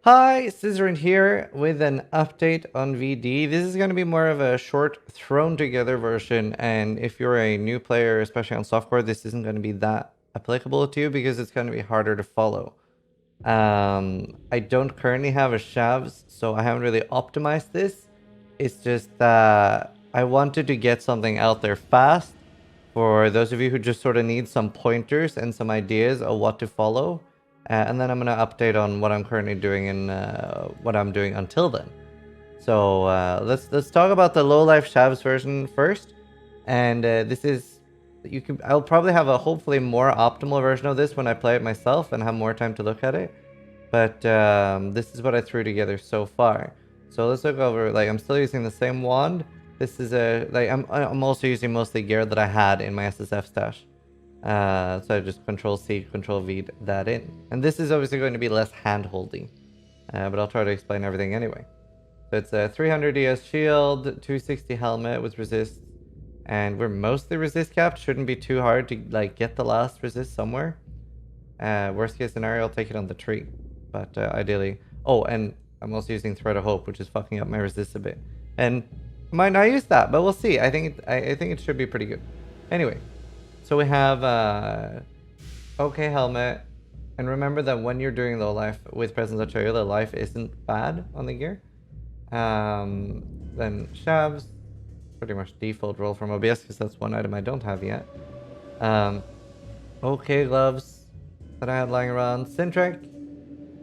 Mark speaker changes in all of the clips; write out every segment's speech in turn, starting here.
Speaker 1: Hi, Zizaran here with an update on VD. This is going to be more of a short, thrown together version, and if you're a new player, especially on softcore, this isn't going to be that applicable to you because it's going to be harder to follow. I don't currently have a shavs, so I haven't really optimized this. It's just that I wanted to get something out there fast for those of you who just sort of need some pointers and some ideas of what to follow. And then I'm going to update on what I'm currently doing and what I'm doing until then. So let's talk about the low life shavs version first. And this is I'll probably have a hopefully more optimal version of this when I play it myself and have more time to look at it. But this is what I threw together so far. So let's look over. Like, I'm still using the same wand. This is I'm also using mostly gear that I had in my SSF stash. So I just Control-C, Control-V that in. And this is obviously going to be less hand-holding. But I'll try to explain everything anyway. So it's a 300 ES shield, 260 helmet with resist. And we're mostly resist capped. Shouldn't be too hard to get the last resist somewhere. Worst case scenario, I'll take it on the tree. But ideally... Oh, and I'm also using Thread of Hope, which is fucking up my resist a bit. And I might not use that, but we'll see. I think it should be pretty good. Anyway. So we have okay helmet, and remember that when you're doing low life with Presence of Cholula, life isn't bad on the gear. Then shavs, pretty much default roll from OBS because that's one item I don't have yet. Okay gloves that I had lying around. Syntrek,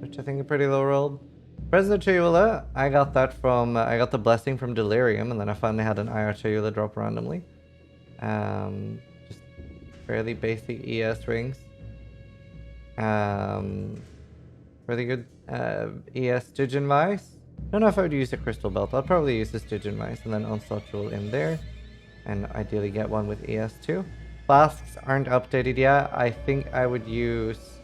Speaker 1: which I think are pretty low rolled. Presence of Cholula, I got that from I got the blessing from Delirium, and then I finally had an IR Cholula drop randomly. Fairly basic ES rings. Really good ES Stygian Vice. Don't know if I would use a crystal belt. I'll probably use the Stygian Vice and then Onslaught Jewel in there. And ideally get one with ES too. Flasks aren't updated yet. I think I would use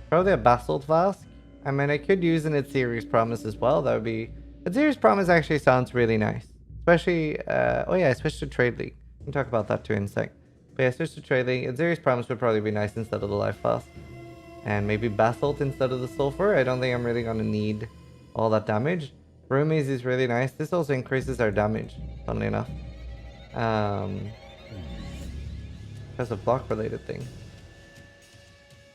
Speaker 1: probably a Basalt Flask. I mean, I could use an Ethereus Promise as well. That would be... Ethereus Promise actually sounds really nice. Especially... oh yeah, I switched to Trade League. We can talk about that too in a sec. But yeah, switch to Trading. Ethereus Promise would probably be nice instead of the Life Flask. And maybe Basalt instead of the Sulfur. I don't think I'm really going to need all that damage. Roomies is really nice. This also increases our damage, funnily enough. Has a block related thing.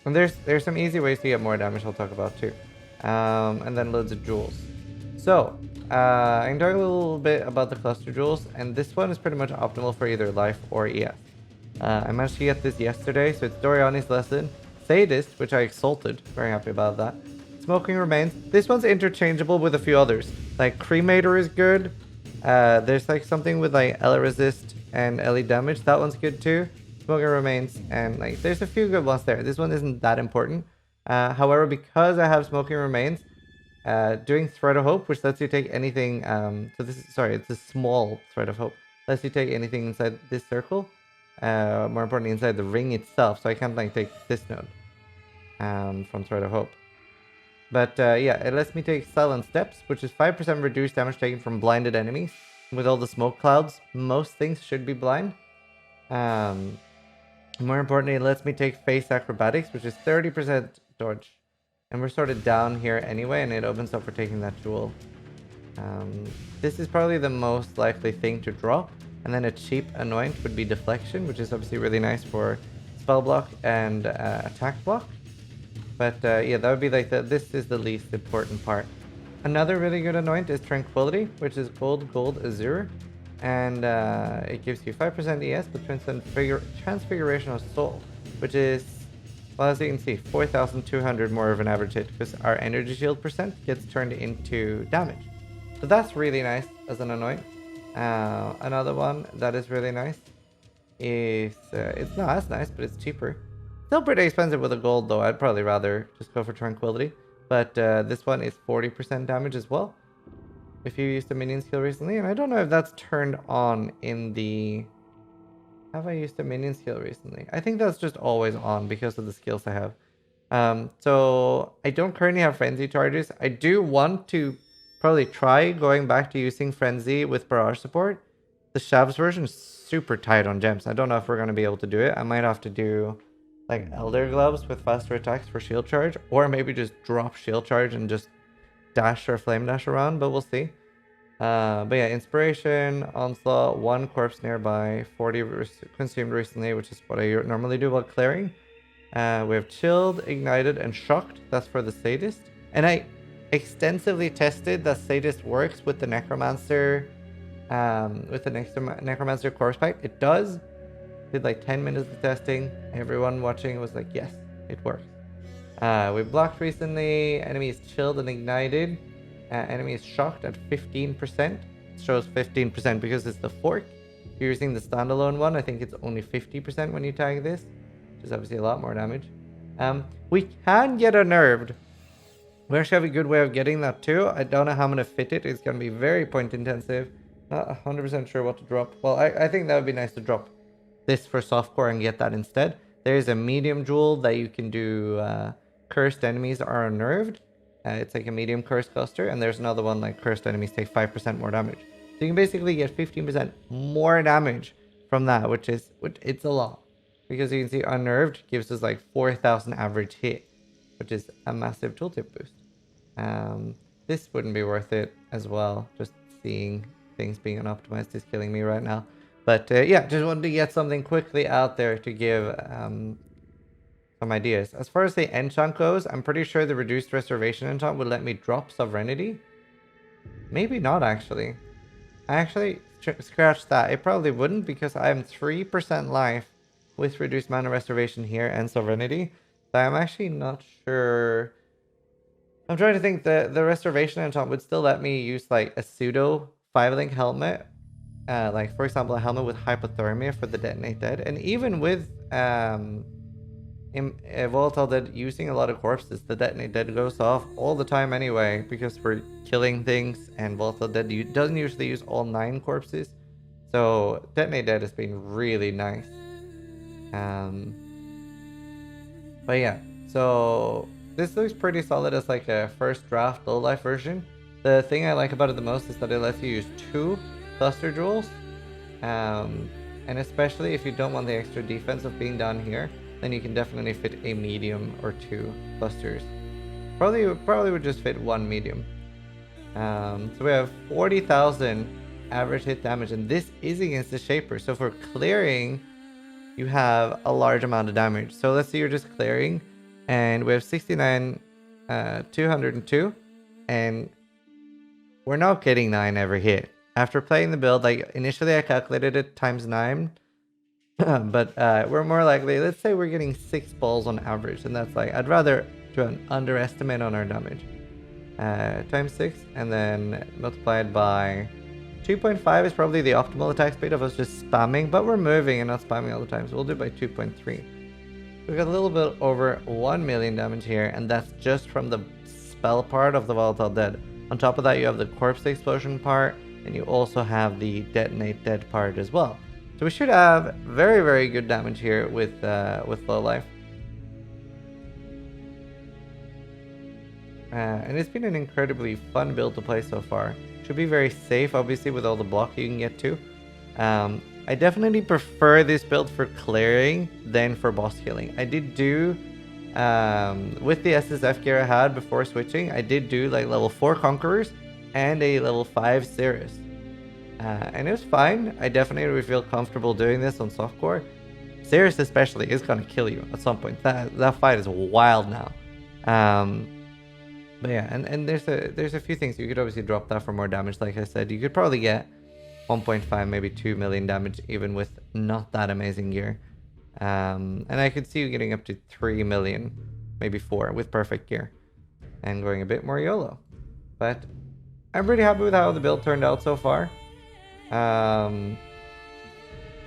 Speaker 1: And there's some easy ways to get more damage I'll talk about too. And then loads of jewels. So, I can talk a little bit about the cluster jewels. And this one is pretty much optimal for either Life or ES. I managed to get this yesterday, so it's Doriani's Lesson. Sadist, which I exalted. Very happy about that. Smoking Remains. This one's interchangeable with a few others. Like, Cremator is good. There's like something with like Ele Resist and Ele Damage. That one's good too. Smoking Remains. And like, there's a few good ones there. This one isn't that important. However, because I have Smoking Remains, doing Thread of Hope, which lets you take anything... so this is... Sorry, it's a small Thread of Hope. Lets you take anything inside this circle. More importantly, inside the ring itself, so I can't like take this node from Thread of Hope. But yeah, it lets me take Silent Steps, which is 5% reduced damage taken from blinded enemies. With all the smoke clouds, most things should be blind. More importantly, it lets me take Face Acrobatics, which is 30% dodge. And we're sort of down here anyway, and it opens up for taking that jewel. This is probably the most likely thing to drop. And then a cheap Anoint would be Deflection, which is obviously really nice for spell block and attack block. But yeah, that would be like this is the least important part. Another really good Anoint is Tranquility, which is gold, gold, azure. And it gives you 5% ES, but Transfiguration of Soul, which is, well, as you can see, 4,200 more of an average hit, because our energy shield percent gets turned into damage. So that's really nice as an Anoint. Another one that is really nice is it's not as nice, but it's cheaper. Still pretty expensive with a gold though. I'd probably rather just go for Tranquility. But this one is 40% damage as well if you used a minion skill recently. And I don't know if that's turned on in the... Have I used a minion skill recently? I think that's just always on because of the skills I have. So I don't currently have frenzy charges. I do want to probably try going back to using Frenzy with Barrage support. The Shavs version is super tight on gems. I don't know if we're going to be able to do it. I might have to do like Elder Gloves with faster attacks for shield charge, or maybe just drop shield charge and just dash or flame dash around, but we'll see. But yeah, inspiration, onslaught, 1 corpse nearby, 40 consumed recently, which is what I normally do while clearing. We have chilled, ignited, and shocked. That's for the sadist. And I extensively tested that sadist works with the necromancer, necromancer corpse pack. It does. Did like 10 minutes of testing. Everyone watching was like, yes, it works. We blocked recently. Enemy is chilled and ignited. Enemy is shocked at 15%. It shows 15% because it's the fork. If you're using the standalone one, I think it's only 50% when you tag this, which is obviously a lot more damage. We can get unnerved. We actually have a good way of getting that too. I don't know how I'm going to fit it. It's going to be very point intensive. Not 100% sure what to drop. Well, I think that would be nice to drop this for softcore and get that instead. There's a medium jewel that you can do. Cursed enemies are unnerved. It's like a medium curse cluster, and there's another one like cursed enemies take 5% more damage. So you can basically get 15% more damage from that, which it's a lot. Because you can see unnerved gives us like 4,000 average hit, which is a massive tooltip boost. This wouldn't be worth it as well. Just seeing things being unoptimized is killing me right now. But yeah, just wanted to get something quickly out there to give some ideas. As far as the enchant goes, I'm pretty sure the reduced restoration enchant would let me drop sovereignty. Maybe not actually. I actually scratched that. It probably wouldn't because I am 3% life with reduced mana restoration here and sovereignty. So I'm actually not sure. I'm trying to think the restoration enchant would still let me use like a pseudo 5-link helmet. Like for example, a helmet with hypothermia for the detonate dead. And even with Volatile Dead using a lot of corpses, the detonate dead goes off all the time anyway because we're killing things, and Volatile Dead doesn't usually use all 9 corpses. So detonate dead has been really nice. But yeah, so this looks pretty solid as like a first draft low life version. The thing I like about it the most is that it lets you use 2 cluster jewels, and especially if you don't want the extra defense of being down here, then you can definitely fit a medium or 2 clusters. Probably would just fit 1 medium. So we have 40,000 average hit damage, and this is against the Shaper. So for clearing, you have a large amount of damage. So let's say you're just clearing, and we have 69, 202, and we're not getting 9 every hit. After playing the build, like initially I calculated it times 9, but we're more likely, let's say we're getting 6 balls on average, and that's like, I'd rather do an underestimate on our damage. Times 6, and then multiplied by 2.5 is probably the optimal attack speed of us just spamming, but we're moving and not spamming all the time, so we'll do it by 2.3. We got a little bit over 1 million damage here, and that's just from the spell part of the Volatile Dead. On top of that, you have the corpse explosion part, and you also have the detonate dead part as well. So we should have very, very good damage here with low life. And it's been an incredibly fun build to play so far. Should be very safe, obviously, with all the block you can get to. I definitely prefer this build for clearing than for boss killing. I did do, with the SSF gear I had before switching, I did do like level 4 Conquerors and a level 5 Cirrus. And it was fine. I definitely would feel comfortable doing this on softcore. Cirrus especially is going to kill you at some point. That fight is wild now. But yeah, and there's a few things. You could obviously drop that for more damage. Like I said, you could probably get 1.5, maybe 2 million damage even with not that amazing gear. And I could see you getting up to 3 million, maybe 4 with perfect gear. And going a bit more YOLO. But I'm pretty happy with how the build turned out so far.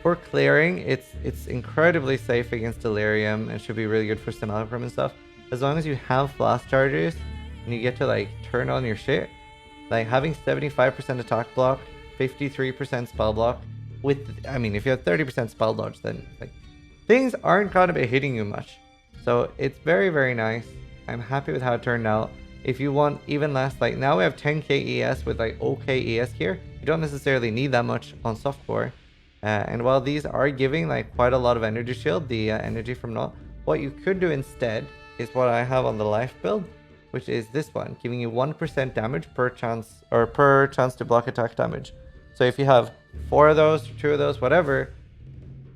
Speaker 1: For clearing, it's incredibly safe against Delirium and should be really good for Simulacrum and stuff. As long as you have flash charges and you get to like turn on your shit, like having 75% attack block, 53% spell block, with, I mean, if you have 30% spell dodge, then like things aren't gonna be hitting you much. So it's very, very nice. I'm happy with how it turned out. If you want even less, like now we have 10k ES with like okay ES here. You don't necessarily need that much on softcore. And while these are giving like quite a lot of energy shield, the energy from Naught, what you could do instead is what I have on the life build, which is this one, giving you 1% damage per chance, or per chance to block attack damage. So if you have 4 of those, 2 of those, whatever,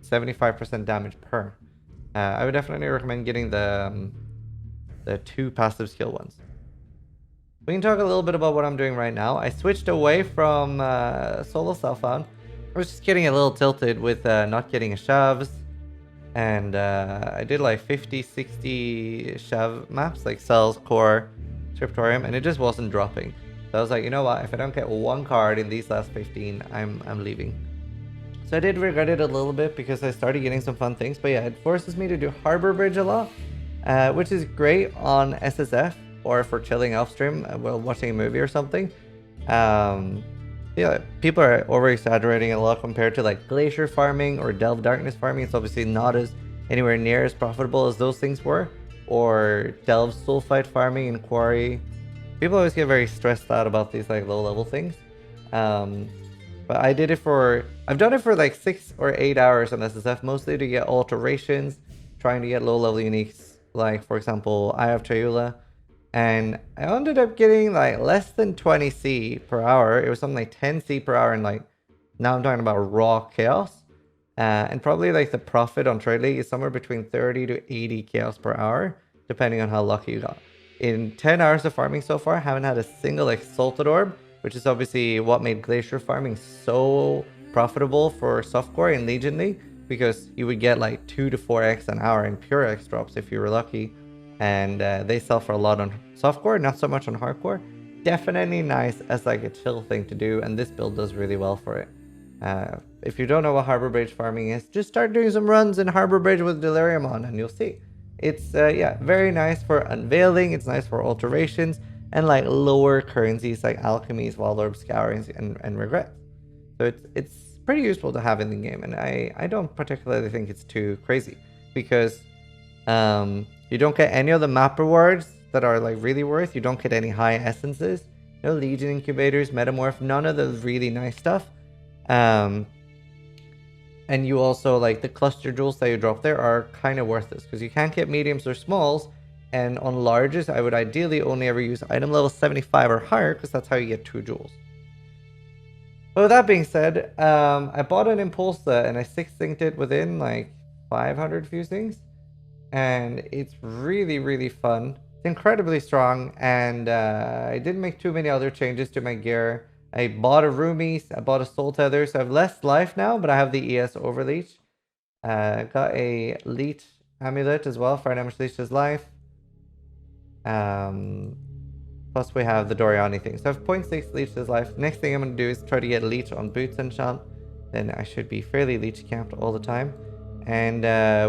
Speaker 1: 75% damage per. I would definitely recommend getting the 2 passive skill ones. We can talk a little bit about what I'm doing right now. I switched away from solo self-found. I was just getting a little tilted with not getting shoves. And I did like 50, 60 shove maps, like Cells, Core, Scriptorium, and it just wasn't dropping. So I was like, you know what, if I don't get 1 card in these last 15, I'm leaving. So I did regret it a little bit because I started getting some fun things. But yeah, it forces me to do Harbor Bridge a lot, which is great on SSF or for chilling off stream while watching a movie or something. Yeah, people are over exaggerating a lot compared to like Glacier farming or Delve Darkness farming. It's obviously not as anywhere near as profitable as those things were, or Delve Sulfite farming in Quarry. People always get very stressed out about these like low level things. But I did it for, I've done it for like 6 or 8 hours on SSF, mostly to get alterations, trying to get low level uniques, like for example, Eye of Chayula. And I ended up getting like less than 20 C per hour. It was something like 10 C per hour, and like now I'm talking about raw chaos. And probably like the profit on Trade League is somewhere between 30 to 80 chaos per hour, depending on how lucky you got. In 10 hours of farming so far, I haven't had a single Exalted Orb, which is obviously what made Glacier farming so profitable for Softcore and Legion League, because you would get like 2 to 4x an hour in pure X drops if you were lucky. And they sell for a lot on Softcore, not so much on Hardcore. Definitely nice as like a chill thing to do, and this build does really well for it. If you don't know what Harbor Bridge farming is, just start doing some runs in Harbor Bridge with Delirium on and you'll see. It's yeah, very nice for unveiling, it's nice for alterations, and like lower currencies like alchemies, wild orb scourings, and regrets. So it's pretty useful to have in the game, and I don't particularly think it's too crazy, because you don't get any of the map rewards that are like really worth. You don't get any high essences, no Legion incubators, metamorph, none of the really nice stuff. And you also, like, the cluster jewels that you drop there are kind of worthless because you can't get mediums or smalls. And on larges, I would ideally only ever use item level 75 or higher, because that's how you get 2 jewels. But with that being said, I bought an Impulsa and I 6-synced it within like 500 fusings. And it's really, really fun. It's incredibly strong, and I didn't make too many other changes to my gear. I bought a Roomies, I bought a Soul Tether, so I have less life now, but I have the ES Overleech. Got a Leech Amulet as well, Fire Damage Leeches life. Plus we have the Doriani thing. So I have 0.6 Leeches life. Next thing I'm going to do is try to get Leech on Boots enchant. Then I should be fairly Leech camped all the time. And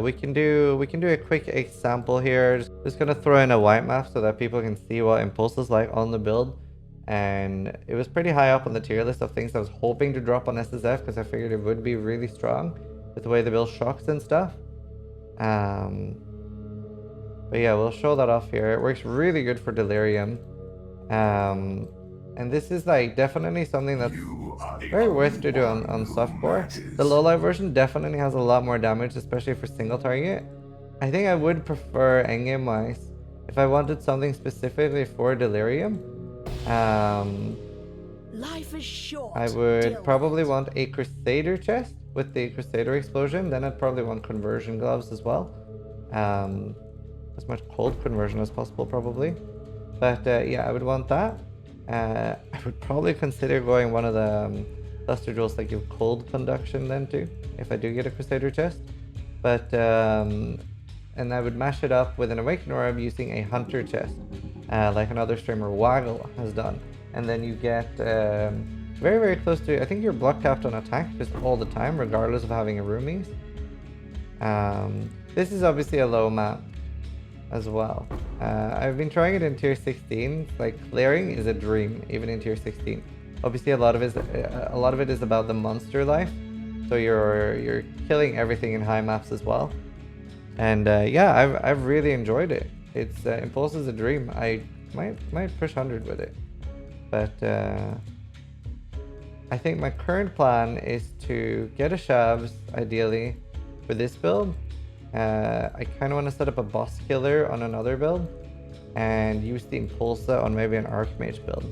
Speaker 1: we can do a quick example here. Just gonna throw in a white map so that people can see what Impulse is like on the build. And it was pretty high up on the tier list of things I was hoping to drop on SSF, because I figured it would be really strong with the way the build shocks and stuff. But yeah, we'll show that off here. It works really good for Delirium. And this is like definitely something that's very worth to do on softcore. The low life version definitely has a lot more damage, especially for single target. I think I would prefer endgame wise, if I wanted something specifically for Delirium,
Speaker 2: Life is short.
Speaker 1: I would probably want a Crusader chest with the Crusader explosion. Then I'd probably want conversion gloves as well. As much cold conversion as possible probably. But yeah, I would want that. I would probably consider going one of the cluster jewels that give cold conduction then too, if I do get a Crusader chest. But and I would mash it up with an Awakened Orb using a Hunter chest, like another streamer Waggle has done. And then you get very, very close to, I think you're block capped on attack just all the time, regardless of having a Roomies. This is obviously a low map as well. I've been trying it in tier 16. Like, clearing is a dream even in tier 16. Obviously a lot of it is about the monster life, so you're killing everything in high maps as well. And yeah, I've really enjoyed it. It's Impulse is a dream. I might push 100 with it, but I think my current plan is to get a Shavs ideally for this build. I kind of want to set up a boss killer on another build, and use the Impulsa on maybe an Archmage build.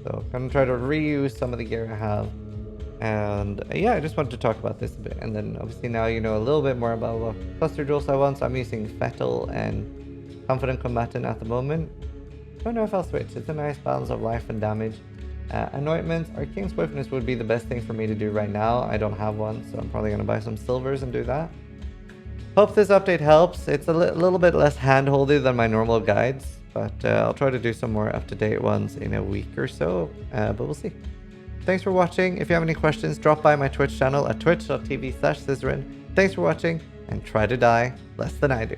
Speaker 1: So gonna try to reuse some of the gear I have. And yeah, I just wanted to talk about this a bit. And then obviously now you know a little bit more about what cluster jewels I want. So I'm using Fettle and Confident Combatant at the moment. Don't know if I'll switch. It's a nice balance of life and damage. Anointments, Arcane Swiftness would be the best thing for me to do right now. I don't have one, so I'm probably going to buy some silvers and do that. Hope this update helps. It's a little bit less hand-holdy than my normal guides, but I'll try to do some more up-to-date ones in a week or so, but we'll see. Thanks for watching. If you have any questions, drop by my Twitch channel at twitch.tv/Zizaran. Thanks for watching, and try to die less than I do.